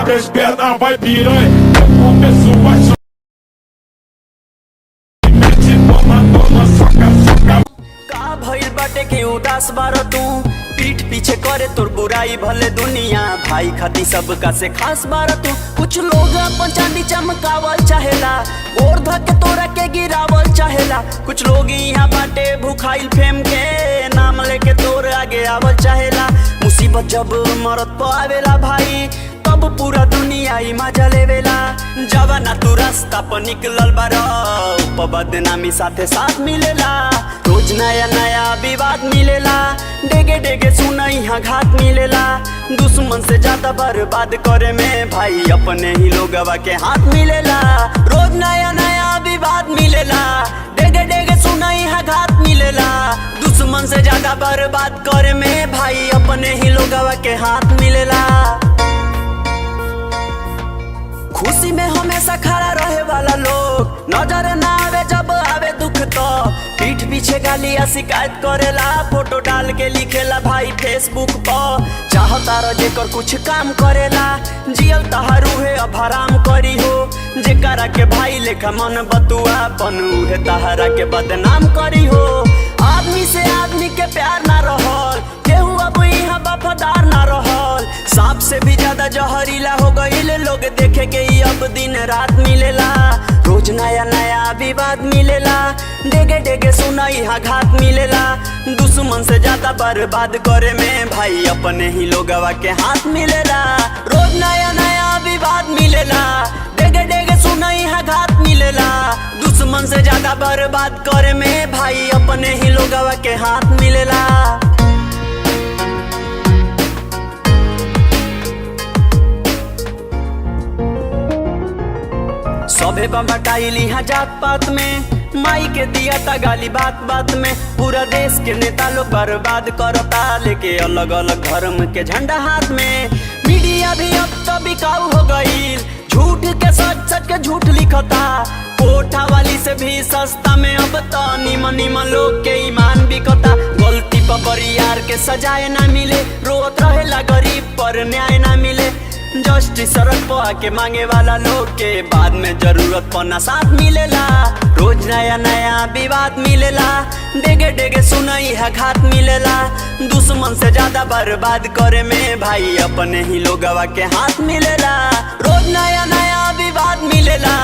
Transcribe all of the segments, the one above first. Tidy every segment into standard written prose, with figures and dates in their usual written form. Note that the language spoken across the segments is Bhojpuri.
joga as pernas, vai piranha. Começou a chorar. Mete, toma, toma, soca, soca. का भइल बाटे के उदास बारो तू, पीठ पीछे करे तोर बुराई भले दुनिया, भाई खाती सबका से खास बारो तू। कुछ लोग अपन चांदी चमकावल चाहेला, गोर धके तोरा के गिरावल चाहेला। कुछ लोग यहाँ बाटे भूखाइल फेम के, नाम लेके तोर आगे आवल चाहेला। मुसीबत जब मरत पे आवेला भाई, तब पूरा दुनिया ही मजा लेवेला। जवाना तू रास्ता पर निकलल बारो, बदनामी साथे साथ मिलेला। रोज नया नया विवाद मिलेला, डेगे डेगे सुना यहाँ घात मिलेला। दुश्मन से ज्यादा बर्बाद करे में भाई अपने ही लोगवा के हाथ मिलेला। रोज नया नया विवाद मिलेला, डेगे डेगे सुना यहाँ घात मिलेला। दुश्मन से ज्यादा बर्बाद करे में भाई अपने ही लोगवा के हाथ मिलेला। खुशी में हमेशा खड़ा रहे वाला लोग, नजर ना आवे जब आवे दुख तो पीठ पीछे गालियां शिकायत करेला। फोटो डाल के लिखेला भाई फेसबुक पर, चाहता रह जेकर कुछ काम करेला। जियल तहारू है अब हराम करी हो, जेकरा के भाई लेखा मन बतुआ पन उहे तहरा के बदनाम करी हो। आदमी से आदमी के प्यार ना रहल, केहू अब यहाँ वफादार ना रहल। सांप से भी ज्यादा जहरीला हो गईल लोग, देखे के ही अब दिन रात मिलेला। रोज नया नया विवाद मिलेला, डेगे डेगे सुना यहाँ घात मिलेला। दुश्मन से ज्यादा बर्बाद करे में भाई अपने ही लोगवा के हाथ मिलेला। रोज नया नया विवाद मिलेला, डेगे डेगे सुना यहाँ घात मिलेला। दुश्मन से ज्यादा बर्बाद करे में भाई अपने ही लोगवा के हाथ मिलेला। सभे बम्बटाइल यहाँ जात पात में, माई के दिया था गाली बात बात में। पूरा देश के नेता लोग बर्बाद करता, लेके अलग अलग धर्म के झंडा हाथ में। मीडिया भी अब तो बिकाऊ हो गई, झूठ के सच सच के झूठ लिखता। कोठा वाली से भी सस्ता में अब तो निमन निमन लोग के ईमान बिकता। गलती पर परियार के सजाए ना मिले, रोत रहेला गरीब पर न्याय ना मिले। जस्टिस सड़क पर आके मांगे वाला लोग के बाद में जरूरत पड़ना साथ मिलेला। रोज नया नया विवाद मिलेला, डेगे डेगे सुना यहाँ घात मिलेला। दुश्मन से ज्यादा बर्बाद करे में भाई अपने ही लोगवा के हाथ मिलेला। रोज नया नया विवाद मिलेला,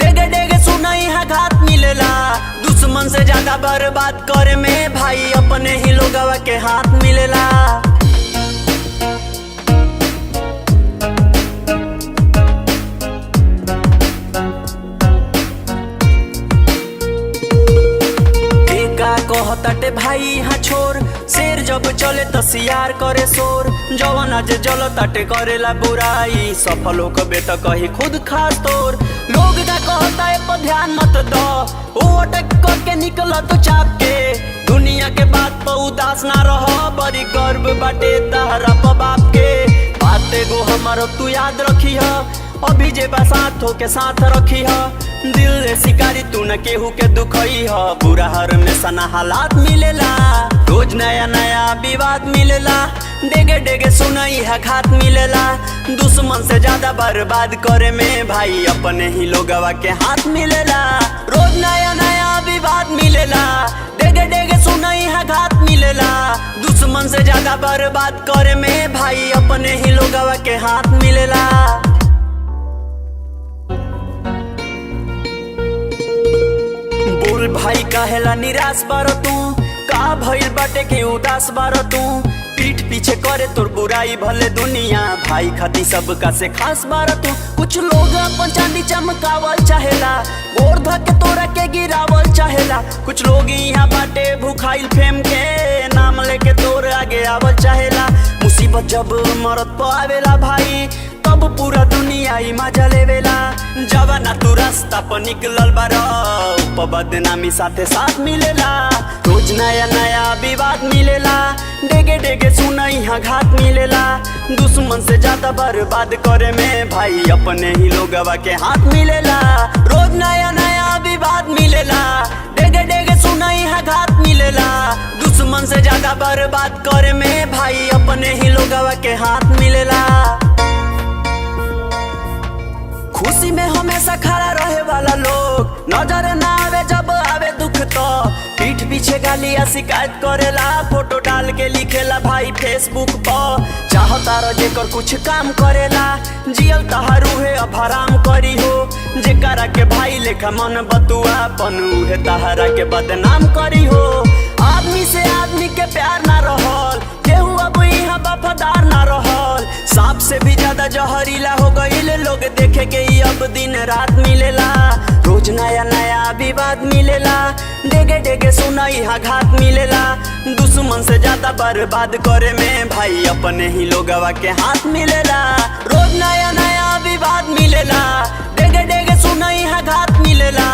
डेगे डेगे सुना यहाँ घात मिलेला। दुश्मन से ज्यादा बर्बाद करे में भाई अपने ही लोगवा के हाथ मिलेला। कहताटे भाई यहाँ छोर, शेर जब चले तो सियार करे शोर। जवन आज जलताटे करेला बुराई, सफल हो कबे तो कही खुद खास तोर। लोग का कहता है पर ध्यान मत दो, वो अटक करके निकल तो चाप के। दुनिया के बात पर उदास ना रहो, बड़ी गर्व बाटे तहरा बाप के। बाते गो हमारो तू याद रखी है, अभी जे साथ हो के साथ रखी है। दिल रे शिकारी तू न केहू के दुखई है, बुरा हर में सना हालात मिलेला। रोज नया नया विवाद मिलेला, डेगे डेगे सुनई है घात मिलेला। दुश्मन से ज्यादा बर्बाद करे में भाई अपने ही लोगवा के हाथ मिलेला। रोज नया नया विवाद मिलेला, डेगे डेगे सुनई है घात मिलेला। दुश्मन से ज्यादा बर्बाद करे में भाई अपने ही लोगवा के हाथ मिलेला। बोल भाई काहेला निराश बारो तू, का भइल बाटे के उदास बारो तू। पीठ पीछे करे तोर बुराई भले दुनिया, भाई खाती सबका से खास बारो तू। कुछ लोग अपन चांदी चमकावल चाहेला, गोर धके तोरा के गिरावल चाहेला। कुछ लोग यहाँ बाटे भूखाइल फेम के, नाम लेके तोर आगे आवल चाहेला। मुसीबत जब मरत पे आवेला भाई, तब पूरा दुनिया ही मजा लेवेला। जवाना तू रास्ता पर निकलल बारो, बदनामी साथे साथ मिलेला। रोज नया नया विवाद मिलेला, डेगे डेगे सुना यहाँ घात मिलेला। दुश्मन से ज्यादा बर्बाद करे में भाई अपने ही लोगवा के हाथ मिलेला। रोज नया नया विवाद मिलेला, डेगे डेगे सुना यहाँ घात मिलेला। दुश्मन से ज्यादा बर्बाद करे में भाई अपने ही लोगवा के हाथ मिलेला। खुशी में हमेशा खड़ा रहे वाला लोग नजर ना आवे जब आवे दुख तो पीठ पीछे गालिया शिकायत करेला फोटो डाल के लिखेला भाई फेसबुक पर चाहता रह जेकर कुछ काम करेला जियल तहारू है अब हराम करी हो जेकरा के भाई लेखा मन बतुआ पनु है तहारा के बदनाम करी हो आदमी से आदमी के प्यार ना रहल केहू अब यहाँ वफादार ना रहल सांप से भी ज्यादा जहरीला हो गईल लोग देखे के ही अब दिन रात मिलेला रोज नया नया विवाद मिलेला डेगे डेगे सुना यहाँ घात मिलेला दुश्मन से ज्यादा बर्बाद करे में भाई अपने ही लोगवा के हाथ मिलेला रोज नया नया विवाद मिलेला डेगे डेगे सुना यहाँ घात मिलेला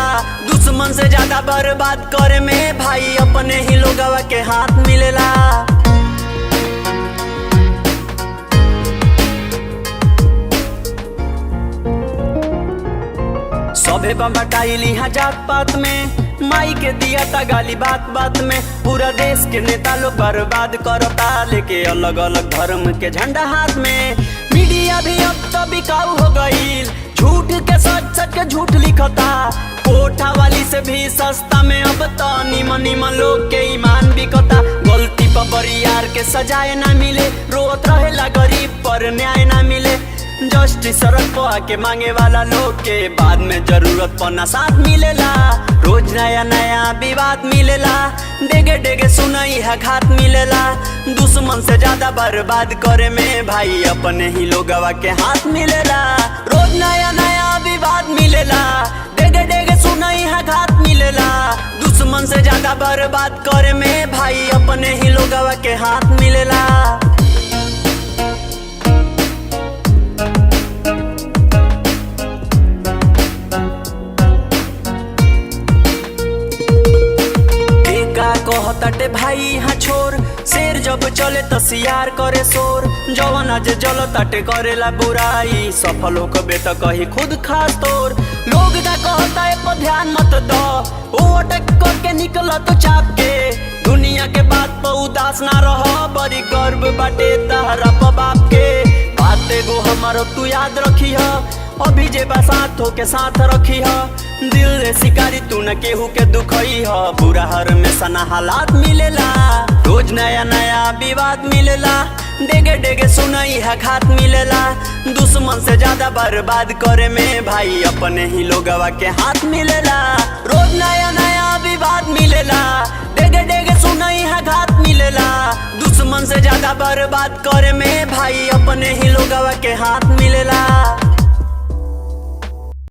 दुश्मन से ज्यादा बर्बाद करे में भाई अपने ही लोगवा के हाथ मिलेला। सभे बम्बटाइल यहाँ जात पात में माई के दिया था गाली बात बात में पूरा देश के नेता लोग बर्बाद करता लेके अलग अलग धर्म के झंडा हाथ में मीडिया भी अब तो बिकाऊ हो गईल झूठ के सच सच के झूठ लिखता कोठा वाली से भी सस्ता में अब तो निमन निमन लोग के ईमान बिकता गलती पर बरियार के सजाए ना मिले रोत रहेला गरीब पर न्याय ना मिले जस्टिस सड़क पर आके मांगे वाला लोग के बाद में जरूरत पड़ना साथ मिलेला रोज नया नया विवाद मिलेला डेगे डेगे सुनाई है घात मिलेला दुश्मन से ज्यादा बर्बाद करे में भाई अपने ही लोगवा के हाथ मिलेला रोज नया नया विवाद मिलेला डेगे डेगे सुनाई है घात मिलेला दुश्मन से ज्यादा बर्बाद करे में भाई अपने ही लोगवा के हाथ मिलेला। कहताटे भाई यहाँ छोर शेर जब चले तो सियार करे शोर जवन आज जलो ताटे करेला बुराई सफल हो कबे तो कही खुद खास तोर लोग का कहता है पर ध्यान मत दो वो अटक करके निकला तो चाप के दुनिया के बात पर उदास ना रहो बड़ी गर्व बाटे तहरा बाप के बाते गो हमारो तू याद रखी है अभी जे साथ हो के साथ रखी है दिल रे शिकारी तू न केहू के दुखई है बुरा हर में सना हालात मिलेला रोज नया नया विवाद मिलेला डेगे डेगे सुनाई है घात मिलेला दुश्मन से ज्यादा बर्बाद करे में भाई अपने ही लोगवा के हाथ मिलेला रोज नया नया विवाद मिलेला डेगे डेगे सुनाई है घात मिलेला दुश्मन से ज्यादा बर्बाद करे में भाई अपने ही लोगवा के हाथ मिलेला।